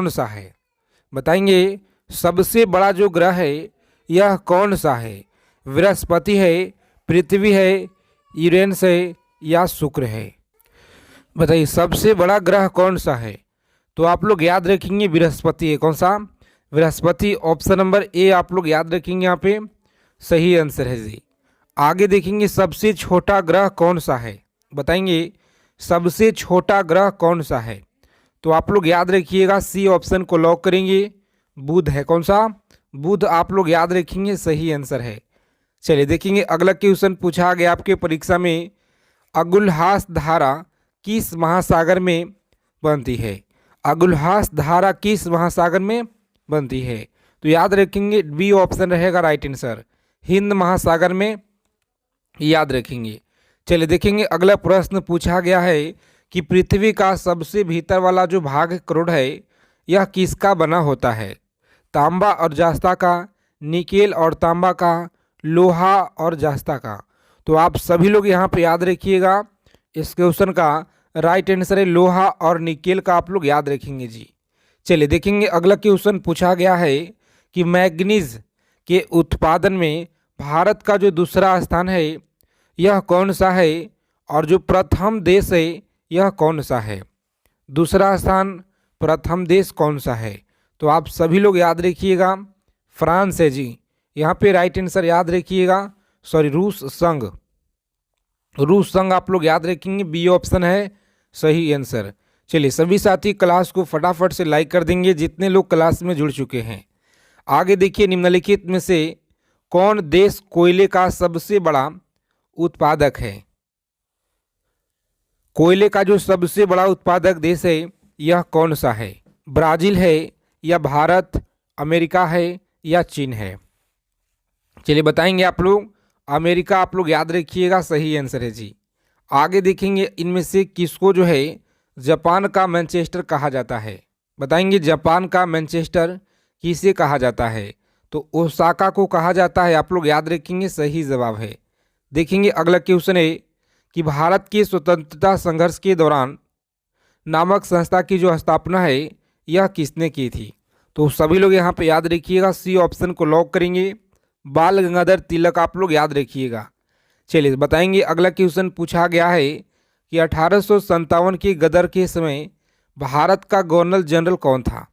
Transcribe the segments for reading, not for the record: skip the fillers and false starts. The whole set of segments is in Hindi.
कौन सा है? बताएंगे सबसे बड़ा जो ग्रह है यह कौन सा है? बृहस्पति है, पृथ्वी है, यूरेनस है या शुक्र है? बताइए सबसे बड़ा ग्रह कौन सा है? तो आप लोग याद रखेंगे बृहस्पति है। कौन सा? बृहस्पति। ऑप्शन नंबर ए आप लोग याद रखेंगे, यहाँ पे सही आंसर है जी। आगे देखेंगे सबसे छोटा ग्रह कौन सा है? बताएंगे सबसे छोटा ग्रह कौन सा है? तो आप लोग याद रखिएगा, सी ऑप्शन को लॉक करेंगे, बुध है। कौन सा? बुध आप लोग याद रखेंगे, सही आंसर है। चलिए देखेंगे अगला क्वेश्चन पूछा गया आपके परीक्षा में, अगुलहास धारा किस महासागर में बनती है? अगुलहास धारा किस महासागर में बनती है? तो याद रखेंगे बी ऑप्शन रहेगा राइट आंसर, हिंद महासागर में याद रखेंगे। चलिए देखेंगे अगला प्रश्न पूछा गया है कि पृथ्वी का सबसे भीतर वाला जो भाग करोड़ है यह किसका बना होता है? तांबा और जास्ता का, निकेल और तांबा का, लोहा और जास्ता का? तो आप सभी लोग यहाँ पे याद रखिएगा, इस क्वेश्चन का राइट आंसर है लोहा और निकेल का, आप लोग याद रखेंगे जी। चलिए देखेंगे अगला क्वेश्चन पूछा गया है कि मैग्नीज के उत्पादन में भारत का जो दूसरा स्थान है यह कौन सा है? और जो प्रथम देश है यह कौन सा है? दूसरा स्थान, प्रथम देश कौन सा है? तो आप सभी लोग याद रखिएगा, फ्रांस है जी। यहाँ पे राइट आंसर याद रखिएगा, सॉरी रूस संघ, रूस संघ आप लोग याद रखेंगे, बी ऑप्शन है सही आंसर। चलिए सभी साथी क्लास को फटाफट से लाइक कर देंगे जितने लोग क्लास में जुड़ चुके हैं। आगे देखिए निम्नलिखित में से कौन देश कोयले का सबसे बड़ा उत्पादक है? कोयले का जो सबसे बड़ा उत्पादक देश है यह कौन सा है? ब्राजील है या भारत, अमेरिका है या चीन है? चलिए बताएंगे आप लोग, अमेरिका आप लोग याद रखिएगा, सही आंसर है जी। आगे देखेंगे इनमें से किसको जो है जापान का मैनचेस्टर कहा जाता है? बताएंगे जापान का मैनचेस्टर किसे कहा जाता है? तो ओसाका को कहा जाता है, आप लोग याद रखेंगे, सही जवाब है। देखेंगे अगला क्वेश्चन है कि भारत के स्वतंत्रता संघर्ष के दौरान नामक संस्था की जो स्थापना है यह किसने की थी? तो सभी लोग यहाँ पे याद रखिएगा, सी ऑप्शन को लॉक करेंगे, बाल गंगाधर तिलक आप लोग याद रखिएगा। चलिए बताएंगे अगला क्वेश्चन पूछा गया है कि 1857 की गदर के समय भारत का गवर्नर जनरल कौन था?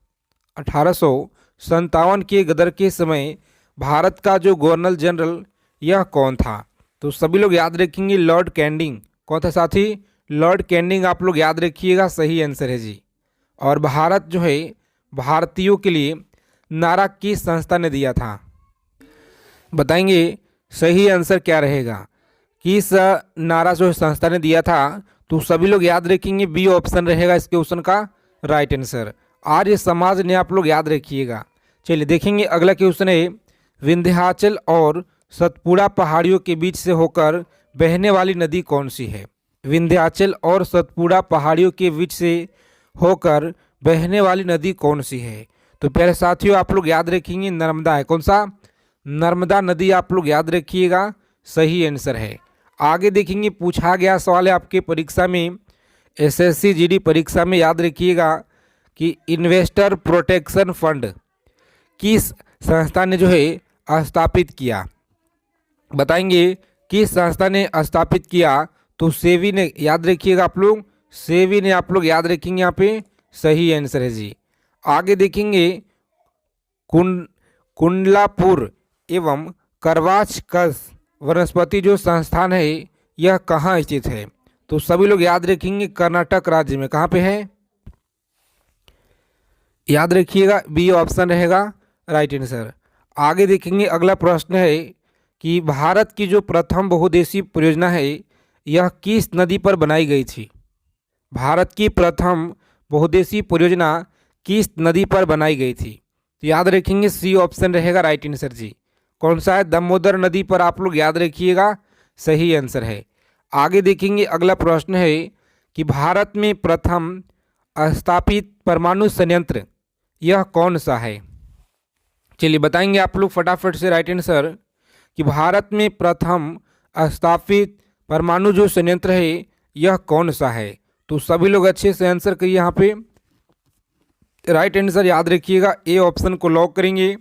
1857 के गदर के समय भारत का जो गवर्नर जनरल यह कौन था? तो सभी लोग याद रखेंगे लॉर्ड कैंडिंग। कौन था साथी? लॉर्ड कैंडिंग आप लोग याद रखिएगा, सही आंसर है जी। और भारत जो है भारतीयों के लिए नारा किस संस्था ने दिया था? बताएंगे सही आंसर क्या रहेगा, किस नारा जो संस्था ने दिया था? तो सभी लोग याद रखेंगे बी ऑप्शन रहेगा इस क्वेश्चन का राइट आंसर, आर्य समाज ने आप लोग याद रखिएगा। चलिए देखेंगे अगला क्वेश्चन है, विंध्याचल और सतपुड़ा पहाड़ियों के बीच से होकर बहने वाली नदी कौन सी है? विंध्याचल और सतपुड़ा पहाड़ियों के बीच से होकर बहने वाली नदी कौन सी है? तो प्यारे साथियों आप लोग याद रखेंगे नर्मदा है। कौन सा? नर्मदा नदी आप लोग याद रखिएगा, सही आंसर है। आगे देखेंगे पूछा गया सवाल है आपके परीक्षा में, एसएससी जीडी परीक्षा में याद रखिएगा कि इन्वेस्टर प्रोटेक्शन फंड किस संस्था ने जो है स्थापित किया? बताएंगे किस संस्था ने स्थापित किया? तो सेवी ने याद रखिएगा आप लोग, सेवी ने आप लोग याद रखेंगे, यहाँ पे सही आंसर है जी। आगे देखेंगे कुंडलापुर एवं करवाच कस वनस्पति जो संस्थान है यह कहाँ स्थित है? तो सभी लोग याद रखेंगे कर्नाटक राज्य में। कहाँ पे है? याद रखिएगा बी ऑप्शन रहेगा राइट आंसर। आगे देखेंगे अगला प्रश्न है कि भारत की जो प्रथम बहुउद्देशीय परियोजना है यह किस नदी पर बनाई गई थी? भारत की प्रथम बहुउद्देशीय परियोजना किस नदी पर बनाई गई थी? तो याद रखेंगे सी ऑप्शन रहेगा राइट आंसर जी। कौन सा है? दामोदर नदी पर आप लोग याद रखिएगा, सही आंसर है। आगे देखेंगे अगला प्रश्न है कि भारत में प्रथम स्थापित परमाणु संयंत्र यह कौन सा है? चलिए बताएंगे आप लोग फटाफट से राइट आंसर कि भारत में प्रथम स्थापित परमाणु जो संयंत्र है यह कौन सा है? तो सभी लोग अच्छे से आंसर करिए यहाँ पे, राइट आंसर याद रखिएगा, ए ऑप्शन को लॉक करेंगे।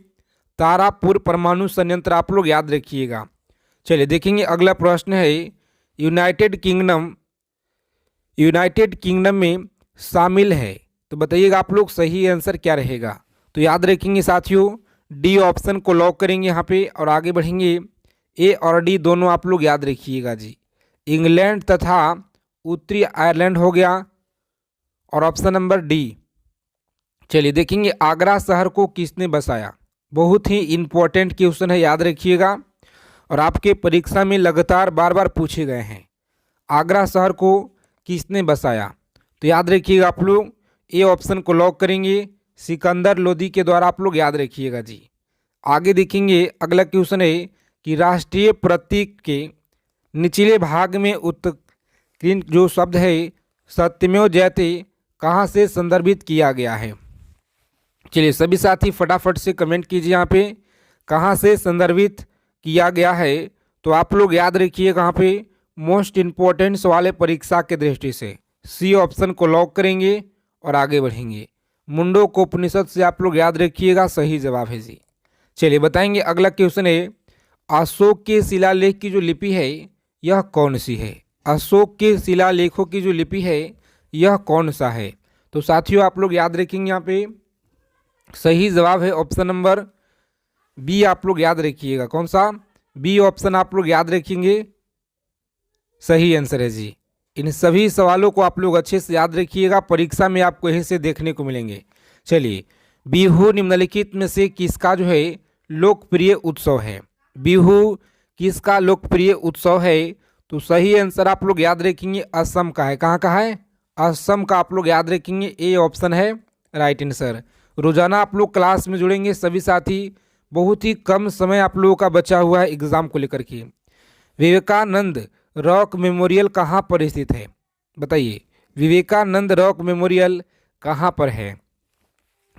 तारापुर परमाणु संयंत्र आप लोग याद रखिएगा। चलिए देखेंगे अगला प्रश्न है, यूनाइटेड किंगडम में शामिल है, तो बताइएगा आप लोग सही आंसर क्या रहेगा। तो याद रखेंगे साथियों, डी ऑप्शन को लॉक करेंगे यहाँ पे और आगे बढ़ेंगे। ए और डी दोनों आप लोग याद रखिएगा जी। इंग्लैंड तथा उत्तरी आयरलैंड हो गया और ऑप्शन नंबर डी। चलिए देखेंगे आगरा शहर को किसने बसाया। बहुत ही इम्पोर्टेंट क्वेश्चन है, याद रखिएगा और आपके परीक्षा में लगातार बार बार पूछे गए हैं। आगरा शहर को किसने बसाया, तो याद रखिएगा आप लोग ए ऑप्शन को लॉक करेंगे। सिकंदर लोदी के द्वारा आप लोग याद रखिएगा जी। आगे देखेंगे अगला क्वेश्चन है कि राष्ट्रीय प्रतीक के निचले भाग में उत्कीर्ण जो शब्द है सत्यमेव जयते कहाँ से संदर्भित किया गया है। चलिए सभी साथी फटाफट से कमेंट कीजिए यहाँ पे कहाँ से संदर्भित किया गया है। तो आप लोग याद रखिए कहाँ पे, मोस्ट इम्पोर्टेंट सवाल है परीक्षा के दृष्टि से। सी ऑप्शन को लॉक करेंगे और आगे बढ़ेंगे। मुंडकोपनिषद से आप लोग याद रखिएगा, सही जवाब है जी। चलिए बताएंगे अगला क्वेश्चन है, अशोक के शिलालेख की जो लिपि है यह कौन सी है। अशोक के शिलालेखों की जो लिपि है यह कौन सा है। तो साथियों आप लोग याद रखेंगे यहाँ पे सही जवाब है ऑप्शन नंबर बी। आप लोग याद रखिएगा कौन सा, बी ऑप्शन आप लोग याद रखेंगे, सही आंसर है जी। इन सभी सवालों को आप लोग अच्छे से याद रखिएगा, परीक्षा में आपको यहीं से देखने को मिलेंगे। चलिए बिहू निम्नलिखित में से किसका जो है लोकप्रिय उत्सव है। बिहू किसका लोकप्रिय उत्सव है, तो सही आंसर आप लोग याद रखेंगे असम का है। कहाँ का है, असम का आप लोग याद रखेंगे, ए ऑप्शन है राइट आंसर। रोजाना आप लोग क्लास में जुड़ेंगे सभी साथी, बहुत ही कम समय आप लोगों का बचा हुआ है एग्जाम को लेकर के। विवेकानंद रॉक मेमोरियल कहाँ पर स्थित है, बताइए विवेकानंद रॉक मेमोरियल कहाँ पर है।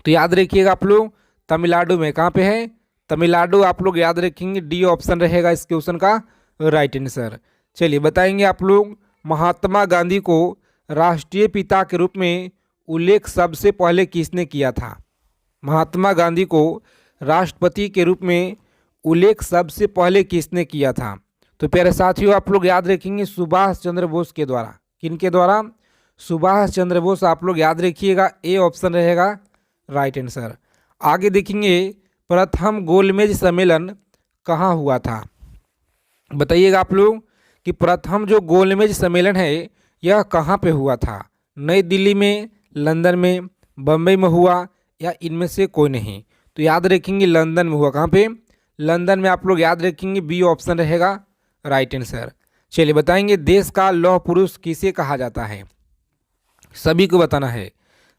तो याद रखिएगा आप लोग तमिलनाडु में। कहाँ पे है, तमिलनाडु आप लोग याद रखेंगे, डी ऑप्शन रहेगा इस क्वेश्चन का राइट आंसर। चलिए बताएंगे आप लोग महात्मा गांधी को राष्ट्रीय पिता के रूप में उल्लेख सबसे पहले किसने किया था। महात्मा गांधी को राष्ट्रपति के रूप में उल्लेख सबसे पहले किसने किया था। तो प्यारे साथियों आप लोग याद रखेंगे सुभाष चंद्र बोस के द्वारा। किनके द्वारा, सुभाष चंद्र बोस आप लोग याद रखिएगा, ए ऑप्शन रहेगा राइट आंसर। आगे देखेंगे प्रथम गोलमेज सम्मेलन कहाँ हुआ था, बताइएगा आप लोग कि प्रथम जो गोलमेज सम्मेलन है यह कहाँ पे हुआ था। नई दिल्ली में, लंदन में, बम्बई में हुआ या इनमें से कोई नहीं। तो याद रखेंगे लंदन में हुआ। कहाँ पे, लंदन में आप लोग याद रखेंगे, बी ऑप्शन रहेगा राइट आंसर। चलिए बताएंगे देश का लौह पुरुष किसे कहा जाता है, सभी को बताना है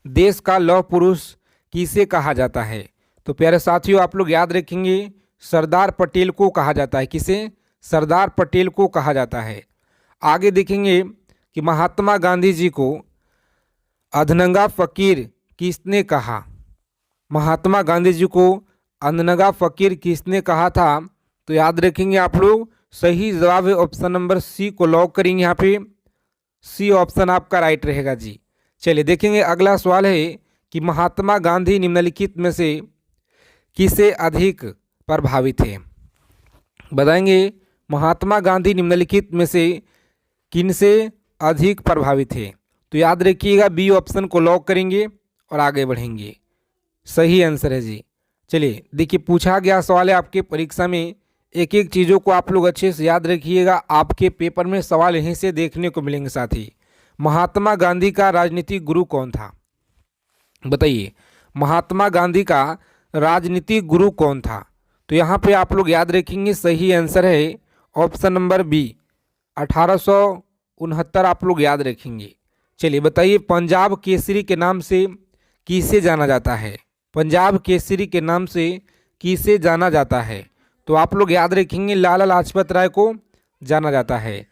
देश का लौह पुरुष किसे कहा जाता है। तो प्यारे साथियों आप लोग याद रखेंगे सरदार पटेल को कहा जाता है। किसे, सरदार पटेल को कहा जाता है। आगे देखेंगे कि महात्मा गांधी जी को अधनंगा फकीर किसने कहा। महात्मा गांधी जी को अधनंगा फकीर किसने कहा था। तो याद रखेंगे आप लोग सही जवाब है ऑप्शन नंबर सी को लॉक करेंगे यहाँ पे, सी ऑप्शन आपका राइट रहेगा जी। चलिए देखेंगे अगला सवाल है कि महात्मा गांधी निम्नलिखित में से किसे अधिक प्रभावित थे, बताएंगे महात्मा गांधी निम्नलिखित में से किनसे अधिक प्रभावित थे। तो याद रखिएगा बी ऑप्शन को लॉक करेंगे और आगे बढ़ेंगे, सही आंसर है जी। चलिए देखिए पूछा गया सवाल है आपके परीक्षा में, एक एक चीज़ों को आप लोग अच्छे से याद रखिएगा, आपके पेपर में सवाल यहीं से देखने को मिलेंगे। साथ ही महात्मा गांधी का राजनीतिक गुरु कौन था, बताइए महात्मा गांधी का राजनीतिक गुरु कौन था। तो यहाँ पे आप लोग याद रखेंगे सही आंसर है ऑप्शन नंबर बी 1869 आप लोग याद रखेंगे। चलिए बताइए पंजाब केसरी के नाम से किसे जाना जाता है, पंजाब केसरी के नाम से किसे जाना जाता है। तो आप लोग याद रखेंगे लाला लाजपत राय को जाना जाता है।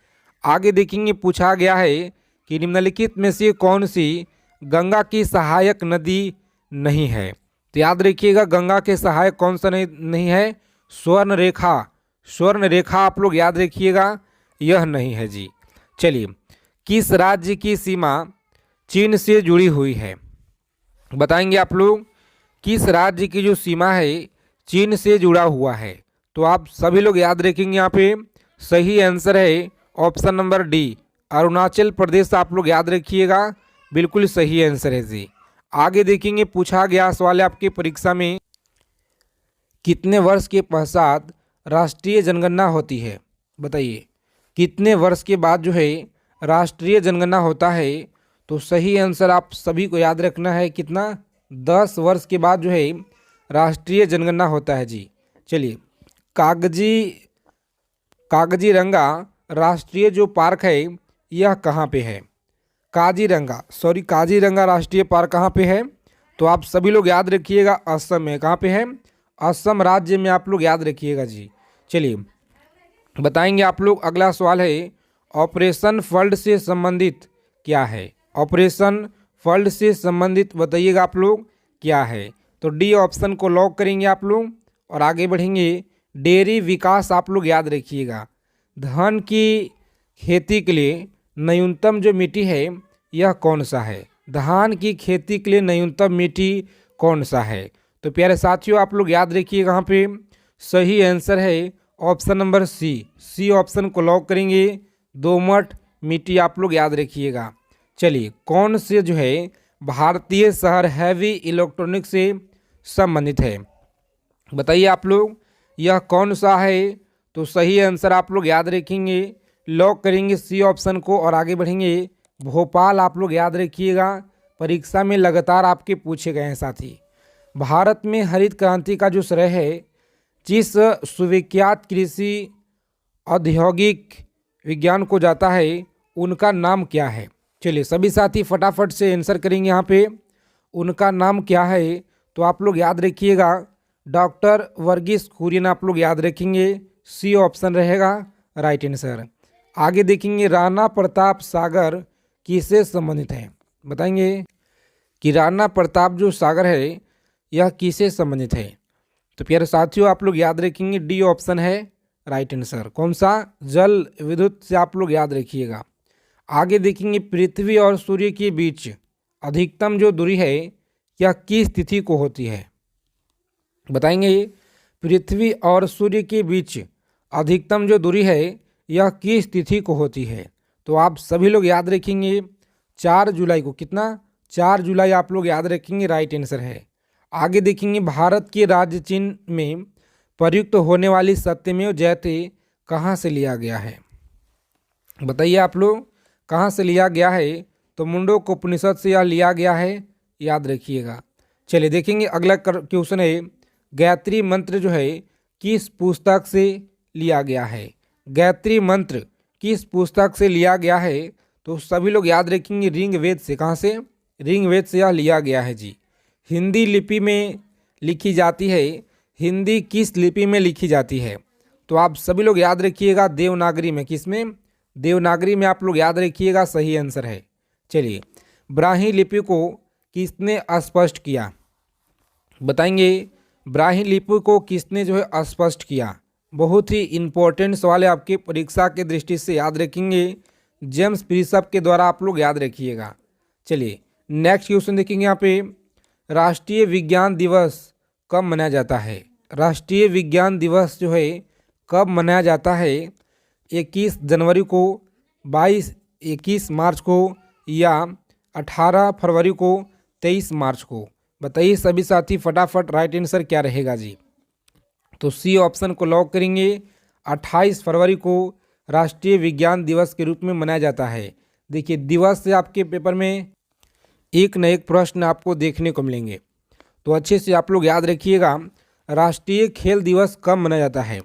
आगे देखेंगे पूछा गया है कि निम्नलिखित में से कौन सी गंगा की सहायक नदी नहीं है। तो याद रखिएगा गंगा के सहायक कौन सा नहीं है, स्वर्ण रेखा, स्वर्ण रेखा आप लोग याद रखिएगा यह नहीं है जी। चलिए किस राज्य की सीमा चीन से जुड़ी हुई है, बताएंगे आप लोग किस राज्य की जो सीमा है चीन से जुड़ा हुआ है। तो आप सभी लोग याद रखेंगे यहाँ पे सही आंसर है option number D, Arunachal Pradesh. आप लोग याद रखिएगा, बिल्कुल सही आंसर है जी। आगे देखेंगे, पूछा गया सवाल है आपकी परीक्षा में, कितने वर्ष के पश्चात राष्ट्रीय जनगणना होती है। बताइए कितने वर्ष के बाद जो है राष्ट्रीय जनगणना होता है। तो सही आंसर आप सभी को याद रखना है, कितना, 10 वर्ष के बाद जो है राष्ट्रीय जनगणना होता है जी। चलिए, कागजी कागजीरंगा राष्ट्रीय जो पार्क है यह कहाँ पे है। काजीरंगा राष्ट्रीय पार्क कहाँ पे है। तो आप सभी लोग याद रखिएगा, असम में। कहाँ पे है, असम राज्य में। आप लोग याद रखिएगा जी। चलिए बताएंगे आप लोग, अगला सवाल है ऑपरेशन फ्लड से संबंधित क्या है। ऑपरेशन फ्लड से संबंधित बताइएगा आप लोग क्या है। तो डी ऑप्शन को लॉक करेंगे आप लोग और आगे बढ़ेंगे। डेयरी विकास आप लोग याद रखिएगा, धान की खेती के लिए न्यूनतम जो मिट्टी है यह कौन सा है। धान की खेती के लिए न्यूनतम मिट्टी कौन सा है। तो प्यारे साथियों आप लोग याद रखिएगा, यहाँ पे सही आंसर है ऑप्शन नंबर सी ऑप्शन को लॉक करेंगे, दोमट मिट्टी। आप लोग याद रखिएगा। चलिए, कौन से जो है भारतीय शहर हैवी इलेक्ट्रॉनिक से संबंधित है। बताइए आप लोग यह कौन सा है। तो सही आंसर आप लोग याद रखेंगे, लॉक करेंगे सी ऑप्शन को और आगे बढ़ेंगे। भोपाल आप लोग याद रखिएगा, परीक्षा में लगातार आपके पूछे गए हैं साथी। भारत में हरित क्रांति का जो श्रेय है जिस सुविख्यात कृषि औद्योगिक विज्ञान को जाता है उनका नाम क्या है। चलिए सभी साथी फटाफट से आंसर करेंगे यहाँ पे, उनका नाम क्या है। तो आप लोग याद रखिएगा, डॉक्टर वर्गीस कुरियन। आप लोग याद रखेंगे, सी ऑप्शन रहेगा राइट आंसर। आगे देखेंगे, राणा प्रताप सागर किससे संबंधित है। बताएंगे कि राणा प्रताप जो सागर है यह किससे संबंधित है। तो प्यारे साथियों आप लोग याद रखेंगे, डी ऑप्शन है राइट आंसर। कौन सा, जल विद्युत से आप लोग याद रखिएगा। आगे देखेंगे, पृथ्वी और सूर्य के बीच अधिकतम जो दूरी है यह किस तिथि को होती है। बताएंगे, पृथ्वी और सूर्य के बीच अधिकतम जो दूरी है यह किस तिथि को होती है। तो आप सभी लोग याद रखेंगे 4 जुलाई को। कितना, 4 जुलाई आप लोग याद रखेंगे, राइट आंसर है। आगे देखेंगे, भारत के राज्य चिन्ह में प्रयुक्त होने वाली सत्यमेव जयते कहाँ से लिया गया है। बताइए आप लोग कहाँ से लिया गया है। तो मुंडक उपनिषद से यह लिया गया है, याद रखिएगा। चलिए देखेंगे, अगला क्वेश्चन है, गायत्री मंत्र जो है किस पुस्तक से लिया गया है। गायत्री मंत्र किस पुस्तक से लिया गया है। तो सभी लोग याद रखेंगे, ऋग्वेद से। कहाँ से, ऋग्वेद से यह लिया गया है जी। हिंदी लिपि में लिखी जाती है, हिंदी किस लिपि में लिखी जाती है। तो आप सभी लोग याद रखिएगा, देवनागरी में। किस में, देवनागरी में। आप लोग याद रखिएगा, सही आंसर है। चलिए, ब्राह्मी लिपि को किसने स्पष्ट किया। बताएंगे, ब्राह्मी लिपि को किसने जो है स्पष्ट किया। बहुत ही इंपॉर्टेंट सवाल है, आपकी परीक्षा के दृष्टि से याद रखेंगे, जेम्स प्रिसप के द्वारा। आप लोग याद रखिएगा। चलिए नेक्स्ट क्वेश्चन देखेंगे, यहाँ पे राष्ट्रीय विज्ञान दिवस कब मनाया जाता है। राष्ट्रीय विज्ञान दिवस जो है कब मनाया जाता है। 21 जनवरी को, 21 मार्च को, या 18 फरवरी को, 23 मार्च को। बताइए सभी साथी फटाफट, राइट आंसर क्या रहेगा जी। तो सी ऑप्शन को लॉक करेंगे, 28 फरवरी को राष्ट्रीय विज्ञान दिवस के रूप में मनाया जाता है। देखिए, दिवस से आपके पेपर में एक न एक प्रश्न आपको देखने को मिलेंगे, तो अच्छे से आप लोग याद रखिएगा। राष्ट्रीय खेल दिवस कब मनाया जाता है।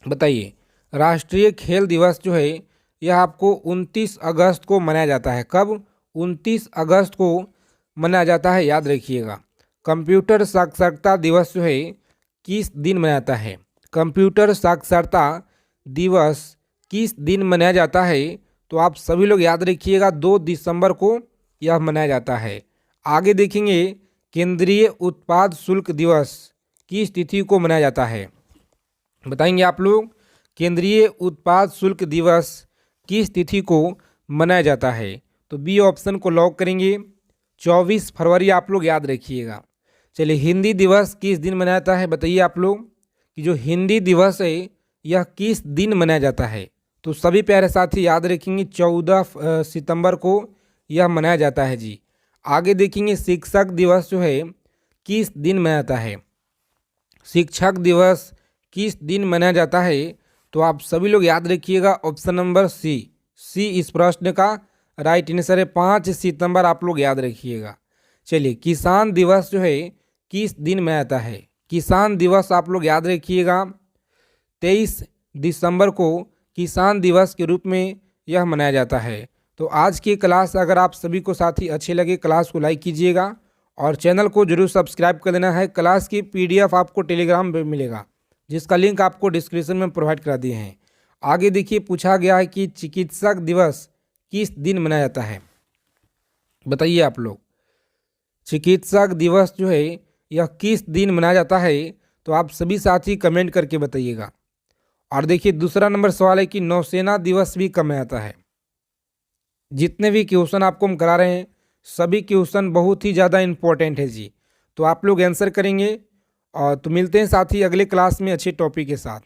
बताइए, राष्ट्रीय खेल दिवस जो है यह आपको 29 अगस्त को मनाया जाता है। कब, 29 अगस्त को मनाया जाता है, याद रखिएगा। कंप्यूटर साक्षरता दिवस जो है किस दिन मनाया जाता है। कंप्यूटर साक्षरता दिवस किस दिन मनाया जाता है। तो आप सभी लोग याद रखिएगा, 2 दिसंबर को यह मनाया जाता है। आगे देखेंगे, केंद्रीय उत्पाद शुल्क दिवस किस तिथि को मनाया जाता है। बताएंगे आप लोग, केंद्रीय उत्पाद शुल्क दिवस किस तिथि को मनाया जाता है। तो बी ऑप्शन को लॉक करेंगे, 24 फरवरी आप लोग याद रखिएगा। चलिए, हिंदी दिवस किस दिन मनाया जाता है बताइए आप लोग, कि जो हिंदी दिवस है यह किस दिन मनाया जाता है। तो सभी प्यारे साथी याद रखेंगे 14 सितंबर को यह मनाया जाता है जी। आगे देखेंगे शिक्षक दिवस जो है किस दिन मनाया जाता है। शिक्षक दिवस किस दिन मनाया जाता है, तो आप सभी लोग याद रखिएगा ऑप्शन नंबर सी इस प्रश्न का राइट आंसर है। 5 सितंबर आप लोग याद रखिएगा। चलिए, किसान दिवस जो है किस दिन मनाया जाता है। किसान दिवस आप लोग याद रखिएगा 23 दिसंबर को किसान दिवस के रूप में यह मनाया जाता है। तो आज की क्लास अगर आप सभी को साथी अच्छे लगे, क्लास को लाइक कीजिएगा और चैनल को जरूर सब्सक्राइब कर देना है। क्लास की PDF आपको टेलीग्राम पे मिलेगा, जिसका लिंक आपको डिस्क्रिप्शन में प्रोवाइड करा दिए हैं। आगे देखिए, पूछा गया है कि चिकित्सक दिवस किस दिन मनाया जाता है, बताइए आप लोग। चिकित्सक दिवस जो है यह किस दिन मनाया जाता है, तो आप सभी साथी कमेंट करके बताइएगा। और देखिए, दूसरा नंबर सवाल है कि नौसेना दिवस भी कब मनाया जाता है। जितने भी क्वेश्चन आपको हम करा रहे हैं सभी क्वेश्चन बहुत ही ज़्यादा इम्पोर्टेंट है जी। तो आप लोग आंसर करेंगे। और तो मिलते हैं साथी अगले क्लास में अच्छे टॉपिक के साथ।